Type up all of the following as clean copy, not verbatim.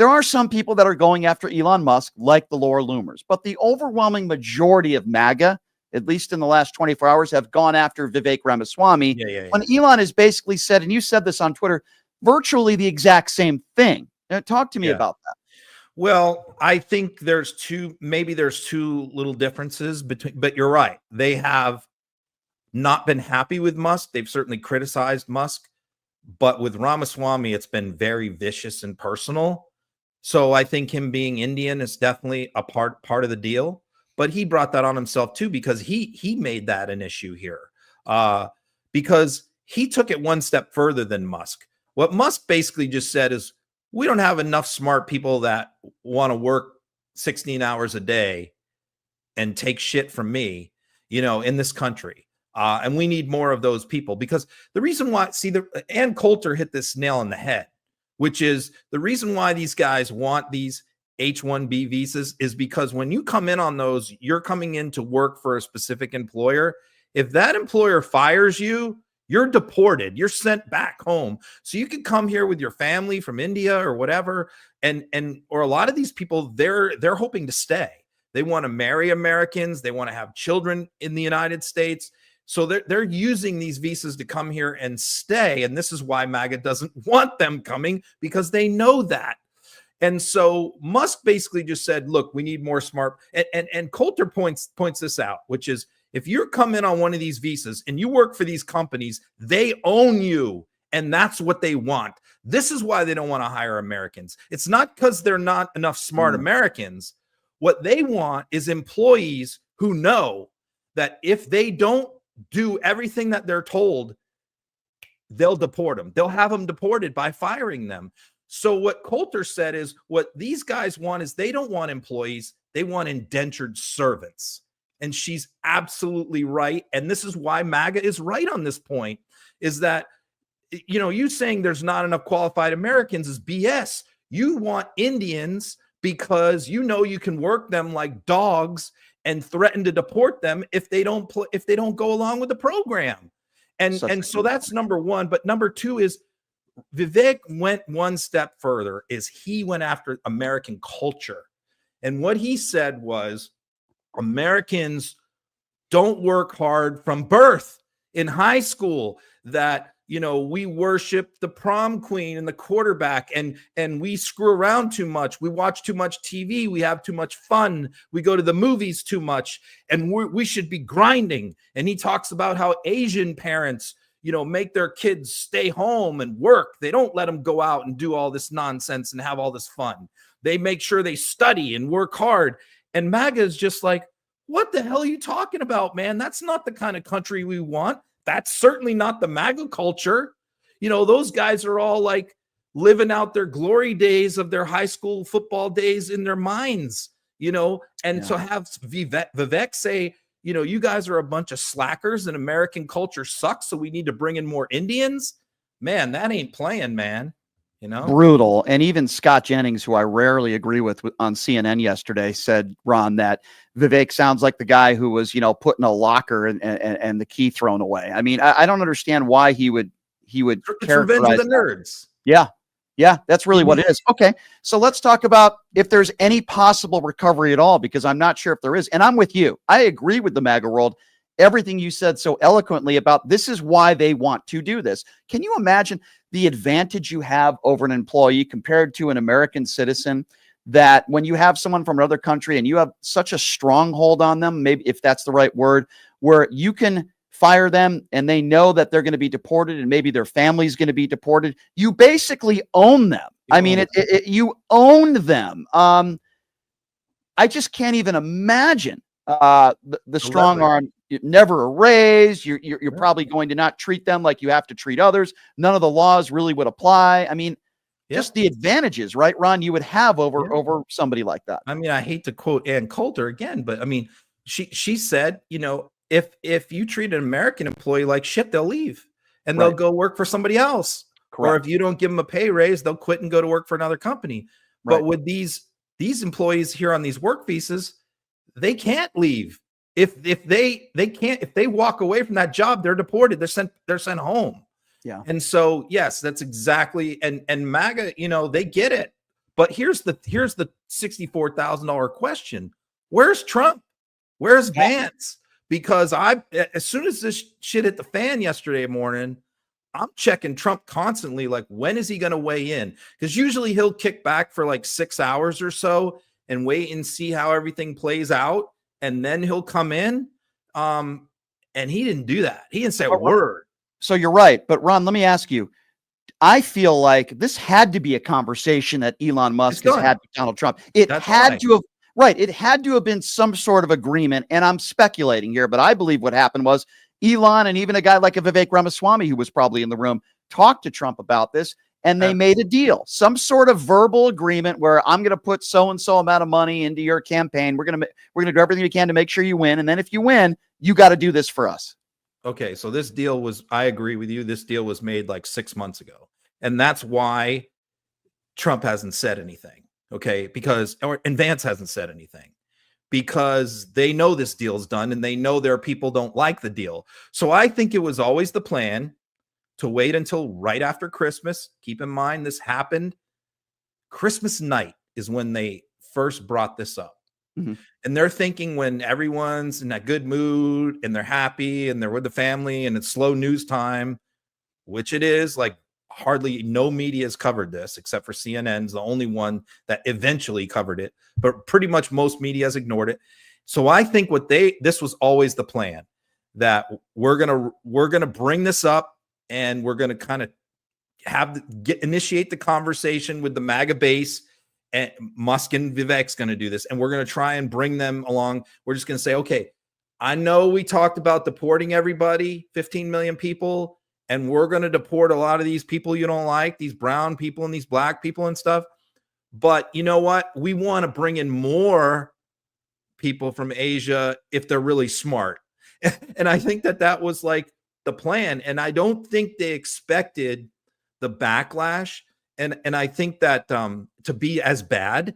there are some people that are going after Elon Musk, like the lower loomers, but the overwhelming majority of MAGA, at least in the last 24 hours, have gone after Vivek Ramaswamy. When Elon has basically said, and you said this on Twitter, virtually the exact same thing. Talk to me about that. Well, I think there's two little differences between, but you're right. They have not been happy with Musk. They've certainly criticized Musk, but with Ramaswamy, it's been very vicious and personal. So I think him being Indian is definitely a part of the deal. But he brought that on himself too, because he made that an issue here, because he took it one step further than Musk. What Musk basically just said is, we don't have enough smart people that want to work 16 hours a day and take shit from me, in this country. And we need more of those people, because the reason why, Ann Coulter hit this nail on the head, which is the reason why these guys want these H-1B visas is because when you come in on those, you're coming in to work for a specific employer. If that employer fires you, you're deported. You're sent back home. So you can come here with your family from India or whatever. Or a lot of these people, they're hoping to stay. They want to marry Americans. They want to have children in the United States. So they're using these visas to come here and stay. And this is why MAGA doesn't want them coming, because they know that. And so Musk basically just said, look, we need more smart. And Coulter points this out, which is, if you're coming on one of these visas and you work for these companies, they own you. And that's what they want. This is why they don't want to hire Americans. It's not because they're not enough smart Americans. What they want is employees who know that if they don't do everything that they're told, they'll deport them. They'll have them deported by firing them. So what Coulter said is, what these guys want is, they don't want employees. They want indentured servants. And she's absolutely right. And this is why MAGA is right on this point, is that, you saying there's not enough qualified Americans is BS. You want Indians because you can work them like dogs and threaten to deport them if they don't go along with the program. And so that's number one. But number two is, Vivek went one step further, is he went after American culture. And what he said was, Americans don't work hard from birth. In high school, that, we worship the prom queen and the quarterback, and we screw around too much. We watch too much TV. We have too much fun. We go to the movies too much, and we should be grinding. And he talks about how Asian parents, make their kids stay home and work. They don't let them go out and do all this nonsense and have all this fun. They make sure they study and work hard. And MAGA is just like, what the hell are you talking about, man? That's not the kind of country we want. That's certainly not the MAGA culture. Those guys are all like living out their glory days of their high school football days in their minds, and so have Vivek say, you guys are a bunch of slackers and American culture sucks, so we need to bring in more Indians. Man, that ain't playing, man. Brutal. And even Scott Jennings, who I rarely agree with on CNN yesterday, said, Ron, that Vivek sounds like the guy who was, put in a locker and the key thrown away. I mean, I don't understand why he would characterize the nerds. Yeah, that's really what it is. Okay, so let's talk about if there's any possible recovery at all, because I'm not sure if there is. And I'm with you. I agree with the MAGA world. Everything you said so eloquently about this is why they want to do this. Can you imagine the advantage you have over an employee compared to an American citizen, that when you have someone from another country and you have such a stronghold on them, maybe if that's the right word, where you can fire them and they know that they're going to be deported and maybe their family's going to be deported, you basically own them. You own them. I just can't even imagine the strong arm. Never a raise. You're probably going to not treat them like you have to treat others. None of the laws really would apply. I mean, just the advantages, right, Ron, you would have over somebody like that. I mean, I hate to quote Ann Coulter again, but I mean, she said, if you treat an American employee like shit, they'll leave and they'll go work for somebody else. Correct. Or if you don't give them a pay raise, they'll quit and go to work for another company. Right. But with these employees here on these work visas, they can't leave. If they walk away from that job, they're deported. They're sent home. Yeah. And so, yes, that's exactly. And MAGA, they get it. But here's the $64,000 question. Where's Trump? Where's Vance? Because as soon as this shit hit the fan yesterday morning, I'm checking Trump constantly. Like, when is he going to weigh in? Because usually he'll kick back for like 6 hours or so and wait and see how everything plays out, and then he'll come in. And he didn't do that. He didn't say a word. So you're right. But Ron, let me ask you. I feel like this had to be a conversation that Elon Musk has had with Donald Trump. It had to have been some sort of agreement. And I'm speculating here, but I believe what happened was Elon and even a guy like a Vivek Ramaswamy, who was probably in the room, talked to Trump about this, and they made a deal, some sort of verbal agreement where I'm going to put so-and-so amount of money into your campaign. We're going to do everything we can to make sure you win. And then if you win, you got to do this for us. Okay, so this deal was, I agree with you, this deal was made like 6 months ago. And that's why Trump hasn't said anything, okay? And Vance hasn't said anything, because they know this deal's done and they know their people don't like the deal. So I think it was always the plan to wait until right after Christmas. Keep in mind, this happened Christmas night is when they first brought this up. Mm-hmm. And they're thinking when everyone's in that good mood and they're happy and they're with the family and it's slow news time, which it is, like hardly no media has covered this except for CNN's the only one that eventually covered it, but pretty much most media has ignored it. So I think this was always the plan, that we're going to bring this up and we're going to kind of initiate the conversation with the MAGA base. And Musk and Vivek's going to do this, and we're going to try and bring them along. We're just going to say, okay, I know we talked about deporting everybody, 15 million people, and we're going to deport a lot of these people you don't like, these brown people and these black people and stuff. But you know what? We want to bring in more people from Asia if they're really smart. And I think that was like the plan. And I don't think they expected the backlash. And I think that to be as bad.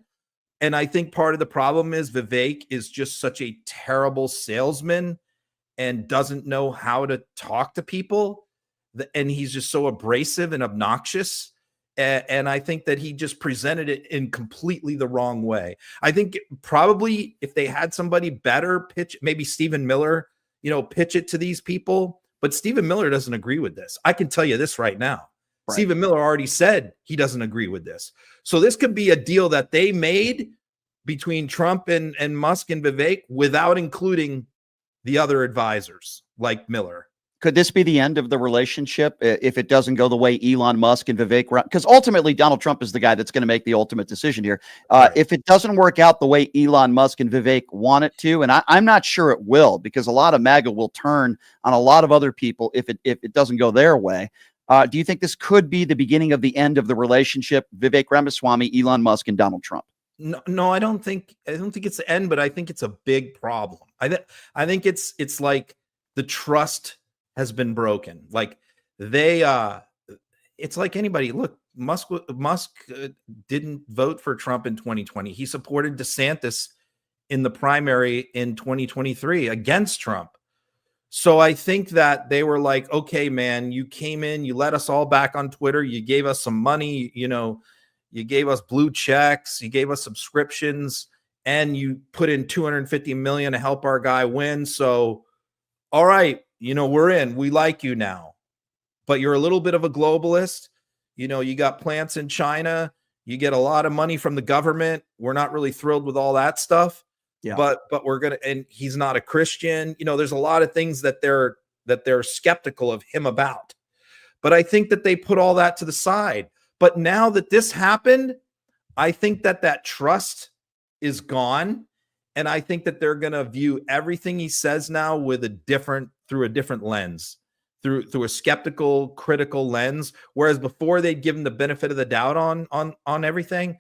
And I think part of the problem is Vivek is just such a terrible salesman and doesn't know how to talk to people. And he's just so abrasive and obnoxious. And I think that he just presented it in completely the wrong way. I think probably if they had somebody better pitch, maybe Stephen Miller, pitch it to these people. But Stephen Miller doesn't agree with this. I can tell you this right now. Right. Stephen Miller already said he doesn't agree with this. So this could be a deal that they made between Trump and Musk and Vivek without including the other advisors like Miller. Could this be the end of the relationship if it doesn't go the way Elon Musk and Vivek? Because ultimately, Donald Trump is the guy that's going to make the ultimate decision here. Right. If it doesn't work out the way Elon Musk and Vivek want it to, and I'm not sure it will, because a lot of MAGA will turn on a lot of other people if it doesn't go their way. Do you think this could be the beginning of the end of the relationship, Vivek Ramaswamy, Elon Musk, and Donald Trump? No, I don't think it's the end, but I think it's a big problem. I think it's like the trust has been broken. Like it's like anybody. Look, Musk didn't vote for Trump in 2020. He supported DeSantis in the primary in 2023 against Trump. So I think that they were like, okay, man, you came in, you let us all back on Twitter. You gave us some money, you gave us blue checks, you gave us subscriptions, and you put in $250 million to help our guy win. So, all right, we're in, we like you now, but you're a little bit of a globalist. You got plants in China, you get a lot of money from the government. We're not really thrilled with all that stuff. Yeah. But we're gonna, and he's not a Christian. There's a lot of things that they're skeptical of him about. But I think that they put all that to the side. But now that this happened, I think that trust is gone, and I think that they're gonna view everything he says now through a different lens, through a skeptical, critical lens. Whereas before they'd give him the benefit of the doubt on everything.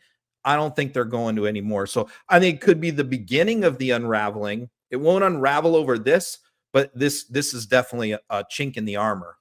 I don't think they're going to anymore. So I think it could be the beginning of the unraveling. It won't unravel over this, but this is definitely a chink in the armor.